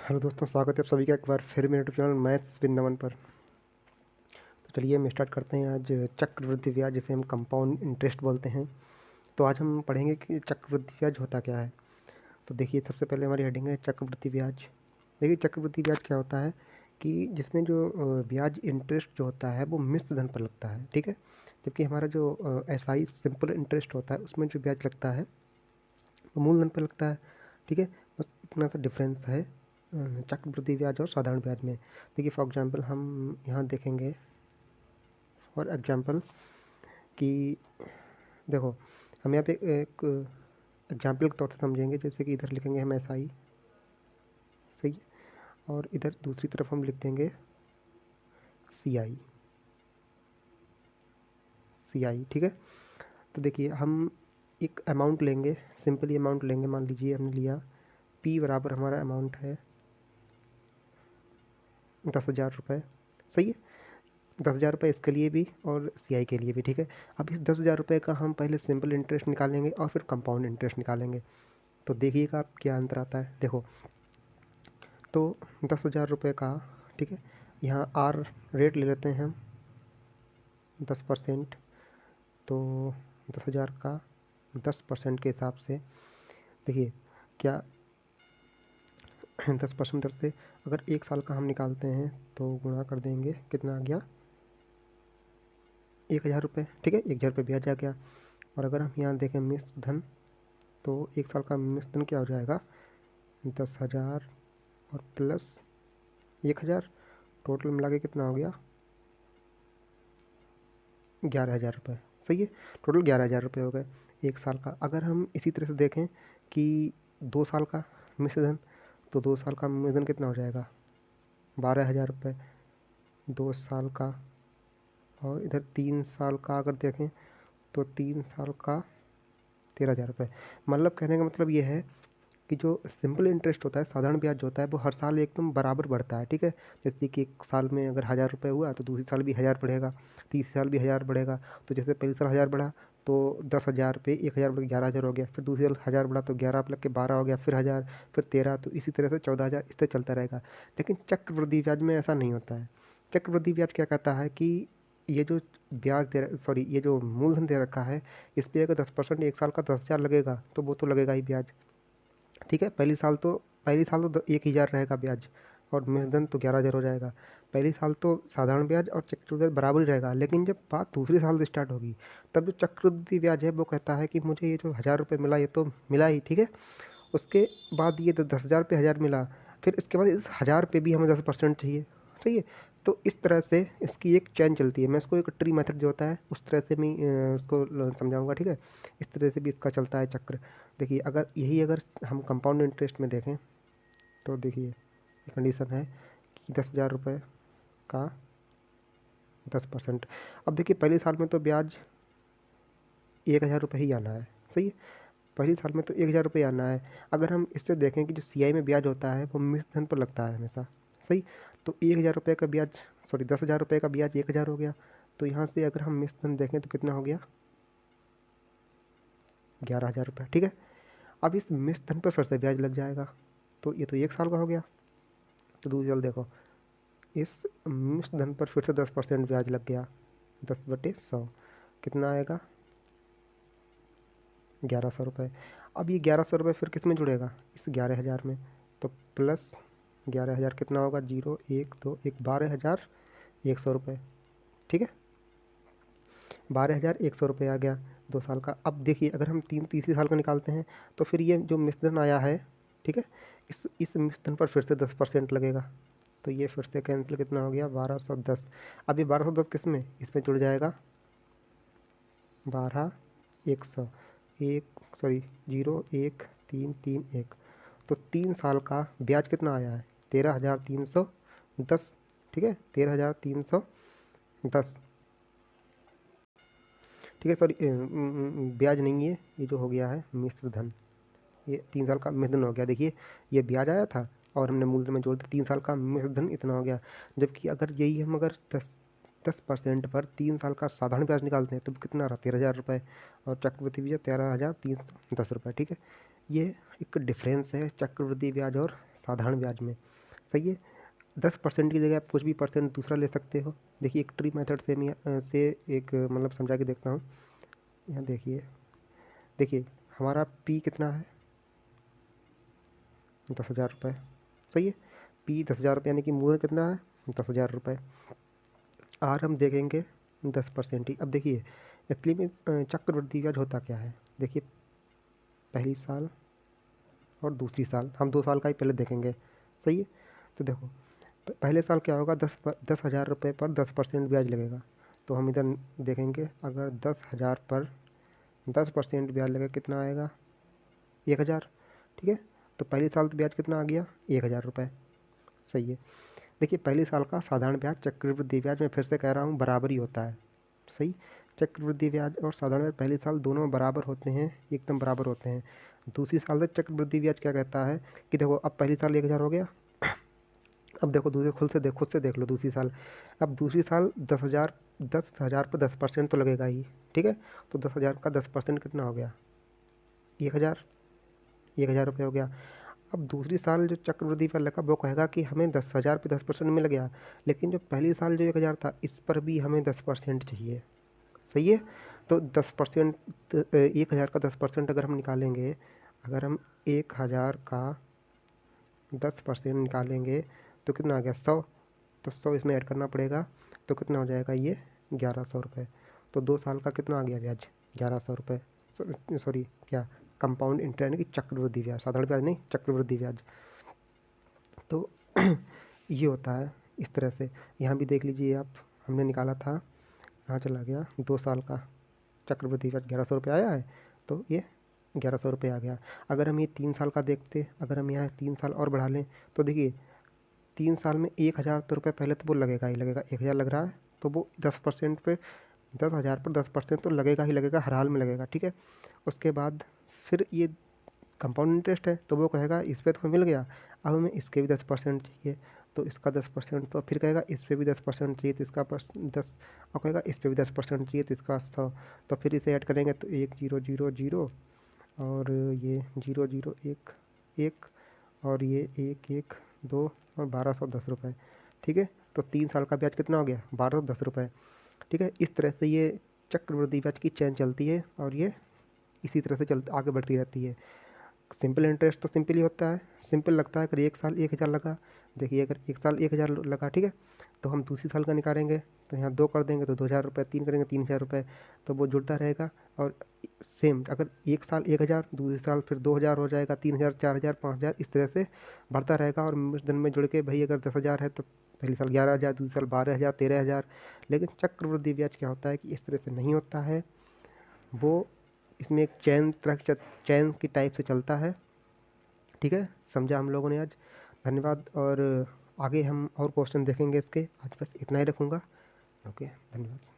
Hello दोस्तों, स्वागत है आप सभी का एक बार फिर मेरे यूट्यूब चैनल मैथ्स विद नमन पर। तो चलिए हम स्टार्ट करते हैं आज चक्रवृद्धि ब्याज, जिसे हम कंपाउंड इंटरेस्ट बोलते हैं। तो आज हम पढ़ेंगे कि चक्रवृद्धि ब्याज होता क्या है। तो देखिए, सबसे पहले हमारी हेडिंग है चक्रवृद्धि ब्याज। देखिए, चक्रवृद्धि ब्याज क्या होता है कि जिसमें जो ब्याज इंटरेस्ट जो होता है वो मिश्र धन पर लगता है, ठीक है। जबकि हमारा जो एसआई सिंपल इंटरेस्ट होता है उसमें जो ब्याज लगता है वो मूलधन पर लगता है, ठीक है। बस इतना सा डिफरेंस है चक्रवृद्धि ब्याज और साधारण ब्याज में। देखिए, फॉर एग्जांपल हम यहाँ देखेंगे, फॉर एग्जांपल कि देखो, हम यहाँ पे एक एग्जांपल के तौर से समझेंगे। जैसे कि इधर लिखेंगे हम एसआई, सही है, और इधर दूसरी तरफ हम लिख देंगे सीआई, सीआई, ठीक है। तो देखिए, हम एक अमाउंट लेंगे, सिंपली अमाउंट लेंगे। मान लीजिए हमने लिया पी बराबर, हमारा अमाउंट है 10,000 रुपये, सही है। 10,000 रुपये इसके लिए भी और सीआई के लिए भी, ठीक है। अब इस 10,000 रुपये का हम पहले सिंपल इंटरेस्ट निकालेंगे और फिर कंपाउंड इंटरेस्ट निकालेंगे। तो देखिएगा आप क्या अंतर आता है। देखो, तो 10,000 रुपये का, ठीक है, यहाँ आर रेट ले लेते हैं हम 10%। तो 10,000 का 10% के हिसाब से देखिए क्या 10% दर से अगर 1 साल का हम निकालते हैं तो गुणा कर देंगे, कितना आ गया 1,000 रुपये, ठीक है। 1,000 रुपये ब्याज आ गया। और अगर हम यहाँ देखें मिश्र धन, तो 1 साल का मिश्र धन क्या हो जाएगा 10,000 और प्लस 1,000, टोटल मिला के कितना हो गया 11,000 रुपये, सही है। टोटल 11,000 रुपये हो गए 1 साल का। अगर हम इसी तरह से देखें कि 2 साल का मिश्रधन, तो 2 साल का मिश्रधन कितना हो जाएगा 12,000 रुपये 2 साल का। और इधर 3 साल का अगर देखें तो 3 साल का 13,000 रुपये। मतलब कहने का मतलब ये है कि जो सिंपल इंटरेस्ट होता है, साधारण ब्याज जो होता है, वो हर साल एकदम बराबर बढ़ता है, ठीक है। जैसे कि 1 साल में अगर 1,000 रुपये हुआ तो दूसरी साल भी 1,000 बढ़ेगा, तीसरी साल भी 1,000 बढ़ेगा। तो जैसे पहले साल 1,000 बढ़ा तो 10,000 पे 1,000 बढ़ के 11,000 हो गया, फिर दूसरी साल 1,000 बढ़ा तो 11 प्लस के 12 हो गया, फिर 1,000, फिर 13, तो इसी तरह से 14,000, इस तरह चलता रहेगा। लेकिन चक्रवृद्धि ब्याज में ऐसा नहीं होता है। चक्रवृद्धि ब्याज क्या कहता है कि ये जो ब्याज सॉरी, ये जो मूलधन दे रखा है, इस पर अगर 10% 1 साल का 10,000 लगेगा तो वो तो लगेगा ही ब्याज, ठीक है। पहली साल तो 1,000 रहेगा ब्याज, और मूलधन तो 11,000 हो जाएगा। पहली साल तो साधारण ब्याज और चक्रवृद्धि ब्याज बराबर ही रहेगा। लेकिन जब बात दूसरी साल से स्टार्ट होगी, तब जो चक्रवृद्धि ब्याज है वो कहता है कि मुझे ये जो 1,000 रुपये मिला, ये तो मिला ही, ठीक है। उसके बाद ये 10,000 पे 1,000 मिला, फिर इसके बाद इस 1,000 पे भी हमें 10% चाहिए, सही है। तो इस तरह से इसकी एक चैन चलती है। मैं इसको एक ट्री मेथड जो होता है उस तरह से मैं इसको समझाऊंगा, ठीक है। इस तरह से भी इसका चलता है चक्र। देखिए, अगर हम कंपाउंड इंटरेस्ट में देखें तो देखिए ये कंडीशन है कि 10,000 रुपये का 10%। अब देखिए, पहले साल में तो ब्याज 1,000 रुपये ही आना है, सही है। पहली साल में तो 1,000 रुपये आना है। अगर हम इससे देखें कि जो सीआई में ब्याज होता है वो मिश्र धन पर लगता है हमेशा, सही। तो 1,000 रुपये का ब्याज, सॉरी 10,000 रुपये का ब्याज 1,000 हो गया। तो यहाँ से अगर हम मिश्र धन देखें तो कितना हो गया 11,000 रुपये, ठीक है। अब इस मिश्र धन पर फिर से ब्याज लग जाएगा, तो ये तो 1 साल का हो गया। तो दूसरी साल देखो, इस मिश्र धन पर फिर से 10% ब्याज लग गया, 10/100, कितना आएगा 1,100 रुपये। अब ये 1,100 रुपये फिर किस में जुड़ेगा, इस 11,000 में। तो प्लस 11,000 कितना होगा 0 1 2 1, 12,100 रुपये, ठीक है। 12,100 रुपये आ गया 2 साल का। अब देखिए, अगर हम तीसरी साल का निकालते हैं तो फिर ये जो मिश्रधन आया है, ठीक है, इस मिश्रधन पर फिर से 10% लगेगा। तो ये फिर से कैंसिल, कितना हो गया 1,210। अब ये 1,210 किस में, इसमें जुड़ जाएगा 12,100, एक, सॉरी 0 1 3 3 1। तो 3 साल का ब्याज कितना आया है 13,310, ठीक है, 13,310, ठीक है। सॉरी, ब्याज नहीं है, ये जो हो गया है मिश्र धन, ये 3 साल का मिश्र धन हो गया। देखिए, ये ब्याज आया था और हमने मूलधन में जोड़ दिया, 3 साल का मिश्र धन इतना हो गया। जबकि अगर यही हम अगर 10% पर 3 साल का साधारण ब्याज निकालते हैं तो कितना रहा 13,000 रुपये, और चक्रवृद्धि ब्याज 13,310 रुपये, ठीक है। ये एक डिफरेंस है चक्रवृद्धि ब्याज और साधारण ब्याज में। सही है। 10% की जगह आप कुछ भी परसेंट दूसरा ले सकते हो। देखिए एक ट्री मेथड से मैं से एक मतलब समझा के देखता हूँ। यहाँ देखिए, देखिए हमारा पी कितना है, 10,000 रुपये। सही है। पी 10,000 रुपये यानी कि मूल कितना है, 10,000 रुपये। आर हम देखेंगे 10% ही। अब देखिए एक्चुअली में चक्रवृद्धि ब्याज होता क्या है, देखिए पहली साल और दूसरी साल, हम 2 साल का ही पहले देखेंगे। सही है। तो देखो पहले साल क्या होगा, 10,000 रुपये पर 10% ब्याज लगेगा। तो हम इधर देखेंगे, अगर 10,000 पर 10% ब्याज लगेगा कितना आएगा, 1,000। ठीक है। तो पहली साल तो ब्याज कितना आ गया, 1,000 रुपये। सही है। देखिए पहले साल का साधारण ब्याज चक्रवृद्धि ब्याज, मैं फिर से कह रहा हूँ, बराबर ही होता है। सही। चक्रवृद्धि ब्याज और साधारण ब्याज पहले साल दोनों बराबर होते हैं, एकदम बराबर होते हैं। दूसरी साल से चक्रवृद्धि ब्याज क्या कहता है कि देखो अब पहली साल 1,000 हो गया, अब देखो दूसरे खुद से देख लो दूसरी साल। अब दूसरी साल 10,000 पर 10% तो लगेगा ही। ठीक है। तो 10,000 का 10% कितना हो गया, 1,000, 1,000 रुपये हो गया। अब दूसरी साल जो चक्रवृद्धि पर लगा वो कहेगा कि हमें 10,000 पे 10% मिल गया, लेकिन जो पहली साल जो 1,000 था इस पर भी हमें 10% चाहिए। सही है। तो 10%, 1,000 का 10% अगर हम निकालेंगे, अगर हम 1,000 का 10% निकालेंगे तो कितना आ गया, 100। तो 100 इसमें ऐड करना पड़ेगा, तो कितना हो जाएगा ये, 1,100 रुपये। तो 2 साल का कितना आ गया ब्याज, 1,100 रुपये। सॉरी क्या, कंपाउंड इंटरेस्ट यानी कि चक्रवृद्धि ब्याज, साधारण ब्याज नहीं, चक्रवृद्धि ब्याज। तो ये होता है इस तरह से। यहाँ भी देख लीजिए आप, हमने निकाला था, कहाँ चला गया, 2 साल का चक्रवृद्धि ब्याज 1,100 रुपये आया है, तो ये 1,100 रुपये आ गया। अगर हम ये 3 साल का देखते, अगर हम यहाँ 3 साल और बढ़ा लें, तो देखिए 3 साल में 1,000 तो रुपये पहले तो वो लगेगा ही लगेगा, 1,000 लग रहा है, तो वो 10% पे 10,000 पर 10% तो लगेगा ही लगेगा, हर हाल में लगेगा। ठीक है। उसके बाद फिर ये कंपाउंड इंटरेस्ट है, तो वो कहेगा इस पर तो मिल गया, अब हमें इसके भी 10% चाहिए, तो इसका 10%, तो फिर कहेगा इस पर भी 10% चाहिए, तो इसका 10, और कहेगा इस पर भी 10% चाहिए, तो इसका 100। तो फिर इसे ऐड करेंगे तो 1,0,0,0 और ये 0,0,1 1 और ये 1,1,2 और 1,210 रुपये। ठीक है। तो 3 साल का ब्याज कितना हो गया, 1,210 रुपये। ठीक है। इस तरह से ये चक्रवृद्धि ब्याज की चेन चलती है और ये इसी तरह से आगे बढ़ती रहती है। सिंपल इंटरेस्ट तो सिंपल ही होता है, सिंपल लगता है। अगर 1 साल 1,000 लगा, देखिए अगर 1 साल 1,000 लगा, ठीक है, तो हम दूसरी साल का निकालेंगे, तो यहाँ 2 कर देंगे तो 2,000 रुपये, 3 करेंगे 3,000 रुपये, तो वो जुड़ता रहेगा। और सेम अगर 1 साल 1,000, दूसरी साल फिर 2,000 हो जाएगा, 3,000, 4,000, 5,000, इस तरह से बढ़ता रहेगा। और दिन में जुड़ के भाई अगर 10,000 है तो पहली साल 11,000, दूसरी साल 12,000, 13,000। लेकिन चक्रवृद्धि ब्याज क्या होता है कि इस तरह से नहीं होता है, वो इसमें एक चैन की टाइप से चलता है। ठीक है। समझा हम लोगों ने आज। धन्यवाद। और आगे हम और क्वेश्चन देखेंगे इसके, आज बस इतना ही रखूँगा। ओके, धन्यवाद।